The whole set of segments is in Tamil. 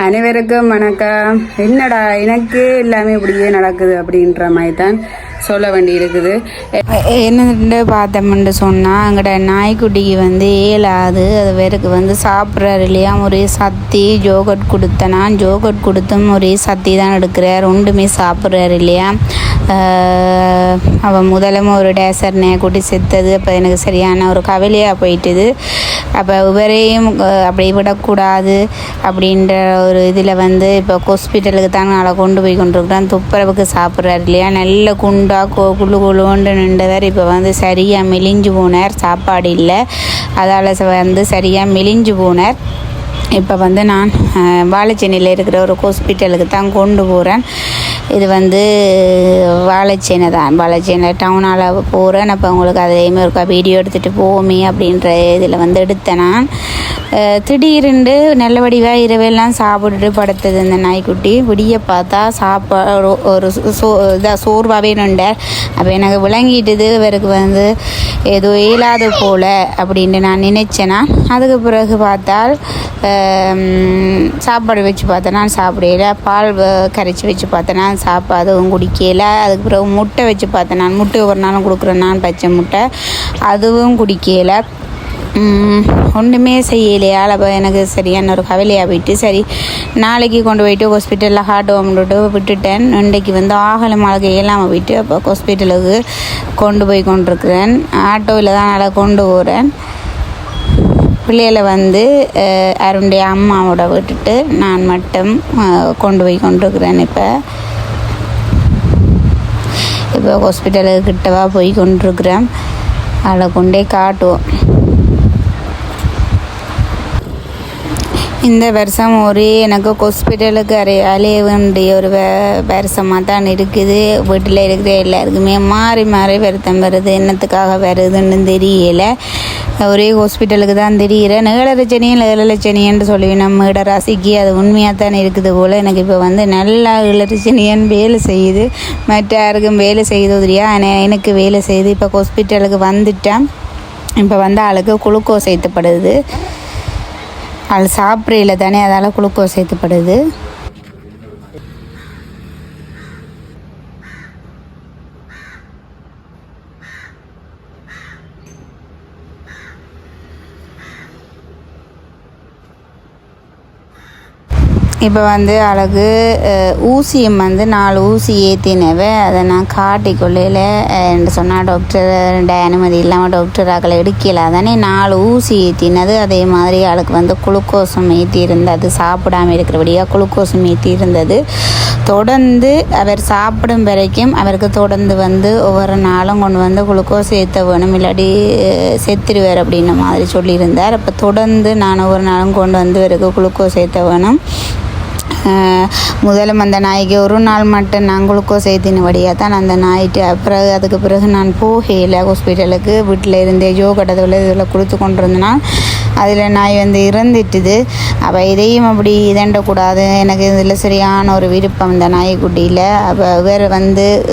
அனைவருக்கும் வணக்கம். என்னடா எனக்கு எல்லாமே இப்படியே நடக்குது அப்படின்ற மாதிரி தான் சொல்ல வேண்டி இருக்குது. என்னென்னு பார்த்தோம்னு சொன்னால் எங்கள்ட நாய்க்குட்டிக்கு ஏலாது, அது வேருக்கு சாப்பிட்றாரு இல்லையா, ஒரே சத்தி ஜோகட் கொடுத்தனா ஜோகட் கொடுத்தும் ஒரே சத்தி தான் எடுக்கிறார், ஒன்றுமே சாப்பிட்றாரு இல்லையா. அவன் முதலும் ஒரு டேசர் நாய்க்குட்டி செத்தது. அப்போ எனக்கு சரியான ஒரு கவலையாக போயிட்டுது. அப்போ இவரையும் அப்படி விடக்கூடாது அப்படின்ற ஒரு இதில் இப்போ ஹாஸ்பிட்டலுக்கு தான் நாளை கொண்டு போய் கொண்டிருக்கிறேன். துப்புரவுக்கு சாப்பிட்றாரு இல்லையா, நல்ல குண்டாக குழு குழுண்டு நின்றவர் இப்போ சரியாக மெலிஞ்சு போனார். சாப்பாடு இல்லை, அதால் சரியாக மெலிஞ்சு போனார். இப்போ நான் வாழைச்சேனையில் இருக்கிற ஒரு ஹாஸ்பிட்டலுக்கு தான் கொண்டு போகிறேன். இது வாழைச்சேனை தான், வாழைச்சேனை டவுனால் போகிறேன். அப்போ உங்களுக்கு அதையுமே ஒரு வீடியோ எடுத்துகிட்டு போவோமே அப்படின்ற இதில் எடுத்தேன். நான் திடீரென்று நல்ல வடிவாக இரவெல்லாம் சாப்பிட்டுட்டு படுத்தது இந்த நாய்க்குட்டி. விடிய பார்த்தா சாப்பாடு ஒரு சோர்வாகவே நின்றார். அப்போ எனக்கு விளங்கிட்டுது இவருக்கு ஏதோ இயலாது போல் அப்படின்ட்டு நான் நினைச்சேன்னா. அதுக்கு பிறகு பார்த்தால் சாப்பாடு வச்சு பார்த்தேன், நான் சாப்பிடல. பால் கரைச்சி வச்சு பார்த்தேன், நான் அதுவும் குடிக்கல. அதுக்கு பிறகு முட்டை வச்சு பார்த்தேன், நான் முட்டை ஒரு நாளும் கொடுக்குறேன், நான் பச்சை முட்டை, அதுவும் குடிக்கல. ஒன்றுமே செய்யலையா. அப்போ எனக்கு சரியான ஒரு கவலையாக போயிட்டு, சரி நாளைக்கு கொண்டு போயிட்டு ஹாஸ்பிட்டலில் ஹார்ட் ஹோம்ட்டு விட்டுட்டேன். இன்றைக்கு ஆகலை மாளுக்கு இல்லாமல் போயிட்டு அப்போ ஹாஸ்பிட்டலுக்கு கொண்டு போய் கொண்டிருக்கிறேன். ஆட்டோவில் தான் நல்லா கொண்டு போகிறேன். பிள்ளைகளை அருண்டைய அம்மாவோட விட்டுட்டு நான் மட்டும் கொண்டு போய் கொண்டிருக்கிறேன். இப்போ ஹாஸ்பிட்டலுக்கு கிட்டவா போய் கொண்டிருக்கிறேன். அதில் கொண்டே காட்டுவோம். இந்த வருஷம் எனக்கு ஹாஸ்பிட்டலுக்கு அலைய வேண்டிய ஒரு வருஷமாக தான் இருக்குது. வீட்டில் இருக்கிற எல்லாருக்குமே மாறி மாறி வருத்தம் வருது. என்னத்துக்காக வருதுன்னு தெரியலை. ஒரே ஹாஸ்பிட்டலுக்கு தான் தெரிகிறேன். ஏழரச்சனியும் ஏழலட்சணியன்னு சொல்லுவேன் நம்ம இட ராசிக்கு. அது உண்மையாக தான் இருக்குது போல். எனக்கு இப்போ நல்லா ஏழரச்சனியன் வேலை செய்யுது, மற்ற யாருக்கும் வேலை செய்யுதுரியா. ஆனால் எனக்கு வேலை செய்யுது. இப்போ ஹாஸ்பிட்டலுக்கு வந்துட்டேன். இப்போ ஆளுக்கு குளுக்கோஸ் ஏற்றப்படுது. அது சாப்பிட்றல தானே, அதால் குளுக்கோஸ் ஏற்றப்படுது. இப்போ அழகு ஊசியம் 4 ஊசி ஏற்றினவை. அதை நான் காட்டிக்கொள்ளையில் என்று சொன்னால் டாக்டர் அனுமதி இல்லாமல் டாக்டராக்களை எடுக்கல தானே 4 ஊசி ஏற்றினது. அதே மாதிரி அவளுக்கு குளுக்கோஸும் ஏற்றி இருந்தது. அது சாப்பிடாமல் இருக்கிறபடியாக குளுக்கோஸும் ஏற்றி இருந்தது. தொடர்ந்து அவர் சாப்பிடும் வரைக்கும் அவருக்கு தொடர்ந்து ஒவ்வொரு நாளும் கொண்டு குளுக்கோஸ் ஏற்ற வேணும், இல்லாட்டி செத்துருவார் அப்படின்ன மாதிரி சொல்லியிருந்தார். அப்போ தொடர்ந்து நான் ஒவ்வொரு நாளும் கொண்டு இவருக்கு குளுக்கோஸ் ஏற்ற வேணும். முதலும் அந்த நாய்க்கு ஒரு நாள் மட்டும் நான் குளுக்கோஸ் ஏற்றினபடியாக தான் அந்த நாய்ட்டு. அப்புறம் அதுக்கு பிறகு நான் போகல ஹாஸ்பிட்டலுக்கு. வீட்டில் இருந்தே ஜோகட்டத்தில் இதில் கொடுத்து கொண்டிருந்தேன்னா அதில் நாய் இறந்துட்டுது. அப்போ இதையும் அப்படி இதண்டக்கூடாது. எனக்கு இதில் சரியான ஒரு விருப்பம் இந்த நாய்க்குட்டியில். அப்போ இவர்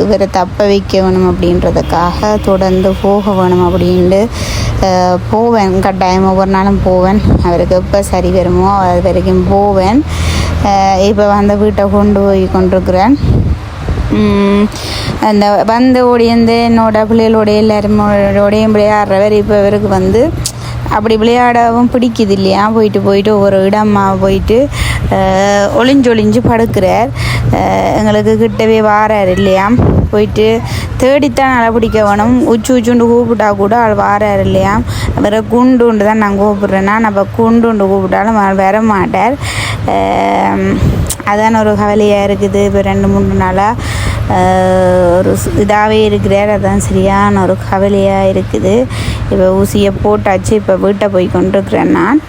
இவரை தப்ப வைக்க வேணும் அப்படின்றதுக்காக தொடர்ந்து போக வேணும் அப்படின்ட்டு போவேன். கட்டாயம் ஒவ்வொரு நாளும் போவேன். அவருக்கு எப்போ சரி வருமோ அது வரைக்கும் போவேன். இப்போ வீட்டை கொண்டு போய் கொண்டிருக்கிறேன். அந்த ஓடியந்து என்னோட பிள்ளைகளோடைய எல்லாருமோடையும் விளையாடுறவர். இப்போ இவருக்கு அப்படி விளையாடவும் பிடிக்குது இல்லையா. போயிட்டு ஒவ்வொரு இடமா போயிட்டு ஒளிஞ்சொளிஞ்சு படுக்கிறார். எங்களுக்கு கிட்டவே வாரார் இல்லையா. போயிட்டு தேடித்தான் நல்லா பிடிக்க வேணும். உச்சுண்டு கூப்பிட்டா கூட அவள் வாரார் இல்லையா. அவரை குண்டுண்டு தான் நான் கூப்பிட்றேன்னா, நம்ம குண்டுண்டு கூப்பிட்டாலும் வர மாட்டார். அதான் ஒரு கவலையாக இருக்குது. இப்போ 2-3 நாளாக ஒரு இதாகவே இருக்கிறார். அதுதான் சரியான ஒரு கவலையாக இருக்குது. இப்போ ஊசியை போட்டாச்சு. இப்போ வீட்டை போய் கொண்டிருக்கிறேன். நான்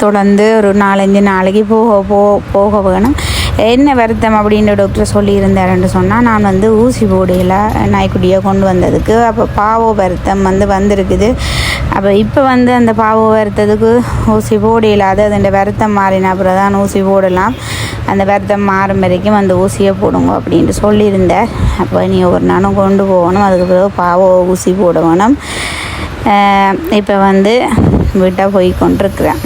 தொடர்ந்து ஒரு 4-5 நாளைக்கு போக வேணும். என்ன வருத்தம் அப்படின்ற டாக்டர் சொல்லியிருந்தாருன்னு சொன்னால், நான் ஊசி போடையில் நாய்க்குட்டியை கொண்டு வந்ததுக்கு அப்போ பாவ வருத்தம் வந்திருக்குது. அப்போ இப்போ அந்த பாவ வருத்தத்துக்கு ஊசி போடையில்லாது அதோட வருத்தம் மாறின அப்புறம் தான் ஊசி போடலாம். அந்த வருத்தம் மாறும் வரைக்கும் அந்த ஊசியை போடுங்க அப்படின்ட்டு சொல்லியிருந்தார். அப்போ நீ ஒரு நாளும் கொண்டு போகணும். அதுக்கு பிறகு பாவ ஊசி போட வேணும். இப்போ வீட்டை போய் கொண்டிருக்கிறேன்.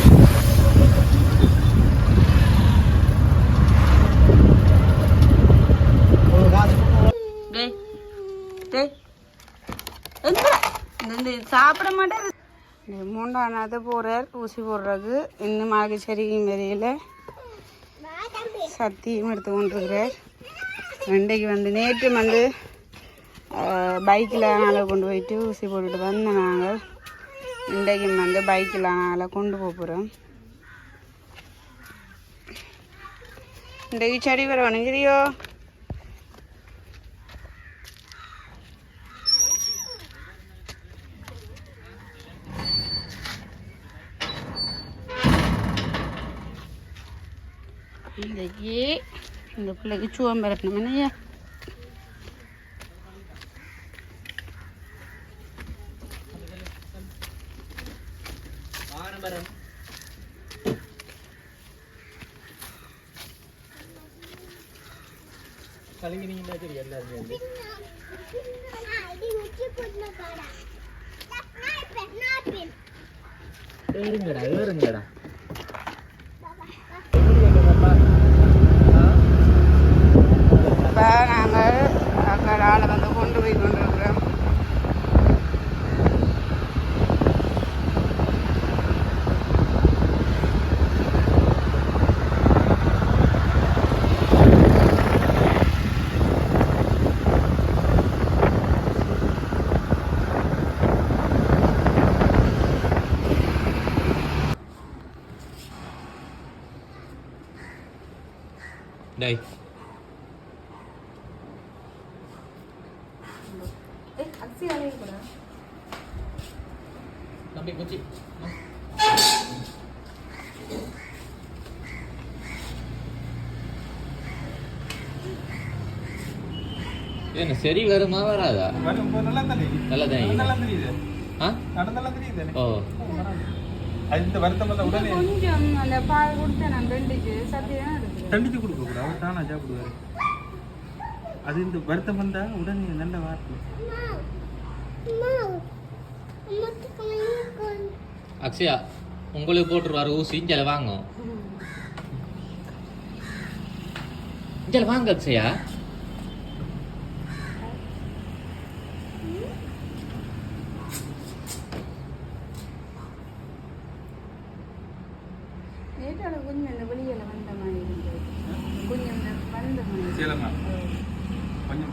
சாப்பிட மாட்டேன். 3ஆம் நாள் போகிறார் ஊசி போடுறது. இன்னும் ஆக சரியும் வரையில் சத்தியும் எடுத்து கொண்டிருக்கிறார். இன்றைக்கு வந்து நேற்று வந்து பைக்கில் நாங்கள் கொண்டு போயிட்டு ஊசி போட்டுட்டு வந்தோம். நாங்கள் இன்றைக்கும் வந்து பைக்கில் நாங்கள் கொண்டு போகிறோம். இன்றைக்கு செடி வர வணங்கிறியோ? இன்றைக்கு இந்த பிள்ளைக்கு சுவம் பிறக்கணும். என்னையா ஏறுங்கடா இப்போ நாங்கள் அங்கே ஆளை வந்து கொண்டு போய் கொண்டிருக்கிறோம். டேய் தம்பி குச்சி என்ன சரி வருமா வராதா? நல்லா தெரியுது. ஓ அது இந்த வருத்தம் எல்லாம் உடனே கொஞ்சம் அந்த பால் கொடுத்து நான் ரெண்டுக்கு சத்தியம் எடுக்கிறேன். தண்டிச்சு கொடுக்க கூடாது. அவர் தானா சாப்பிடுவாரு. அது இந்த வருத்தம் வந்தா உடனே நல்ல வார்த்தை. அக்ஷயா உங்களுக்கு போட்டுருவாரு ஊசி. இஞ்சல வாங்க, இஞ்சல வாங்க அக்ஷயா. கொஞ்சம் இந்த வெளியில வந்த மாதிரி இருந்தது. கொஞ்சம் இந்த வந்த மாதிரி சேலமா கொஞ்சம்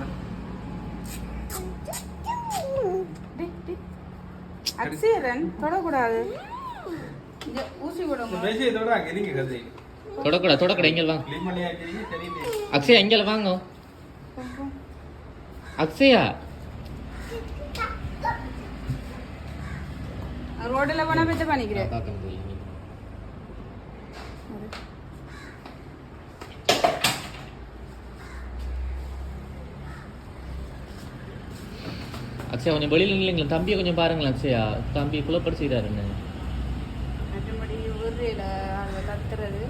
அக்ஷயரன் தொடக்கூடாது. ஊசி போடுங்க. தொடக்கூடாது இங்க வாங்க அக்ஷயா. இங்க வாங்க அக்ஷயா. ரோடுல போனா பெற்ற பண்ணிக்கிறேன். அக்ஷயா கொஞ்சம் வெளியில் இல்லைங்களா? தம்பியை கொஞ்சம் பாருங்களேன் அக்ஷயா. தம்பி குலப்படுத்திக்கிறாருன்னு மற்றபடி ஊரில் அங்கே கத்துறது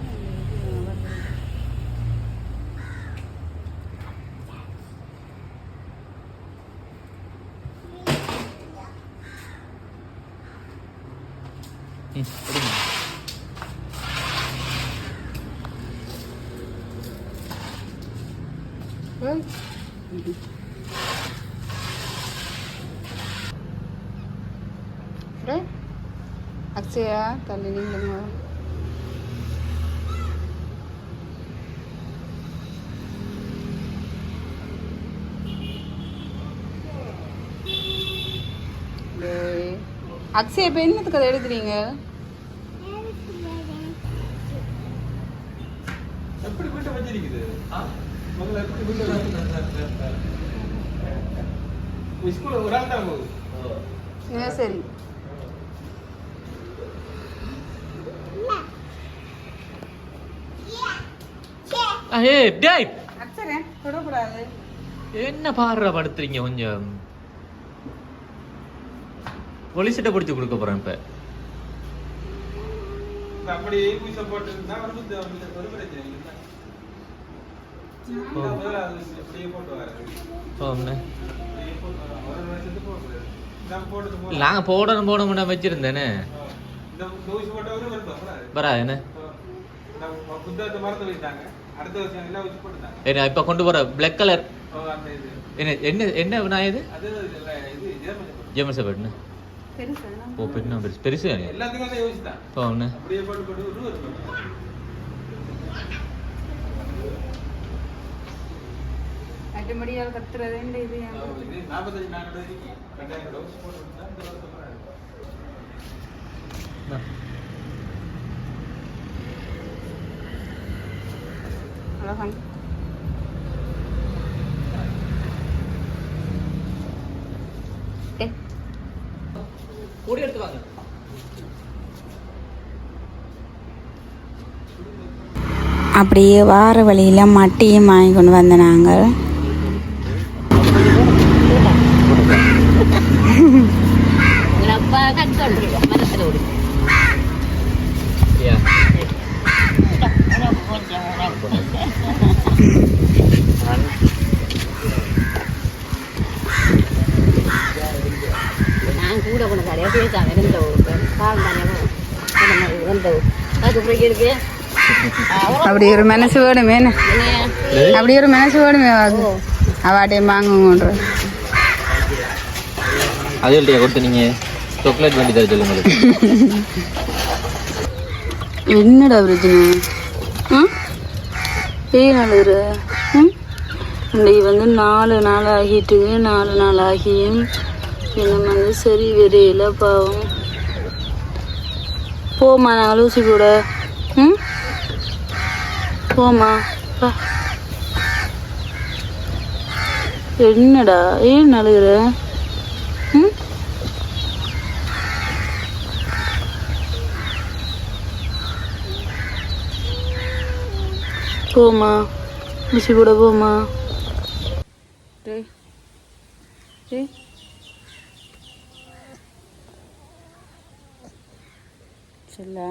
அக்ஷயா தள்ளி நீங்களுங்க. அக்ஷயா இப்போ என்னத்துக்கு அதை எடுக்கிறீங்க? எப்படி வீட்டை வச்சிருக்குது? முதல்ல எப்படி வீட்டை ஸ்கூல்ல ஒரு ஆள் தான் போகுது. சரி தொடக்கூடாது. என்ன பாடுற படுத்துறீங்க? கொஞ்சம் போலீஸ்கிட்ட பிடிச்சு கொடுக்க போறேன். இப்ப அப்படி போட்டு ஒரு பிரச்சனை நாங்க போடணும் வச்சிருந்தேனே வராது. என்ன இப்ப கொண்டு போற பிளாக் கலர் என்ன என்ன என்ன இது ஜெர்மன் ஷெப்பர்ட். ஓ பெருனா பெருசு பெருசு எல்லாத்துக்கும் அதை யோசித்தான் இப்போ ஒன்று அப்படியே போட்டு ஒரு அட்டுமடியால் கத்துறது இது 45 நாள் ரெண்டாயிரம் டோஸ் போட்டு அழகான் கூடி எடுத்து வாங்க அப்படியே வார வழியில் மட்டியும் வாங்கி கொண்டு வந்த நாங்கள் நான் கூட கொண்டு நிறைய பேசாம இருந்த கால் தானே அதுக்கப்புறம் இருக்கு அப்படி ஒரு மனசு வேணுமே அப்படி ஒரு மனசு வேணுமே அவாட்டையும் வாங்குங்கன்ற அதுகள்கிட்ட கொடுத்து நீங்கள் சாக்லேட் வேண்டி தர சொல்லுங்க என்னடா பிரச்சனை ஏன் அழுகுற இன்னைக்கு வந்து 4 நாள் ஆகிட்டு 4 நாள் ஆகியும் இன்னும் வந்து சரி வெறையில பாவம் போமா நாங்கள் ஊசி கூட போமா பா என்னடா ஏன் அழுகுற போமா ஊசி கூட போமா சொல்லா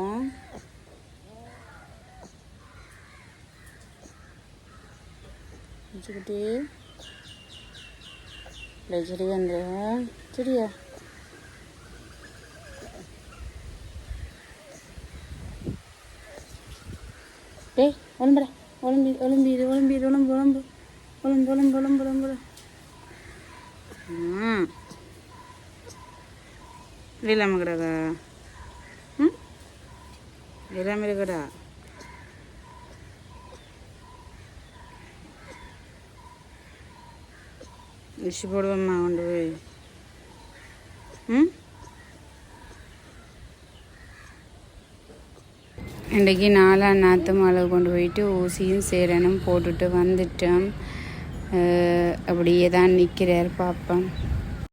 வச்சுக்கிட்டே இல்லை சரி வந்துடு சரியா டேய் ஒளம்புடா ஒளம்பு இல்லாம கிடக்கா இல்லாம இருக்கடா ஊசி போடுவோம்மா கொண்டு போய் இன்றைக்கி 4ஆம் நாற்று மாலை கொண்டு போயிட்டு ஊசியும் சேரனும் போட்டுட்டு வந்துட்டோம் அப்படியே தான் நிற்கிறார் பாப்பா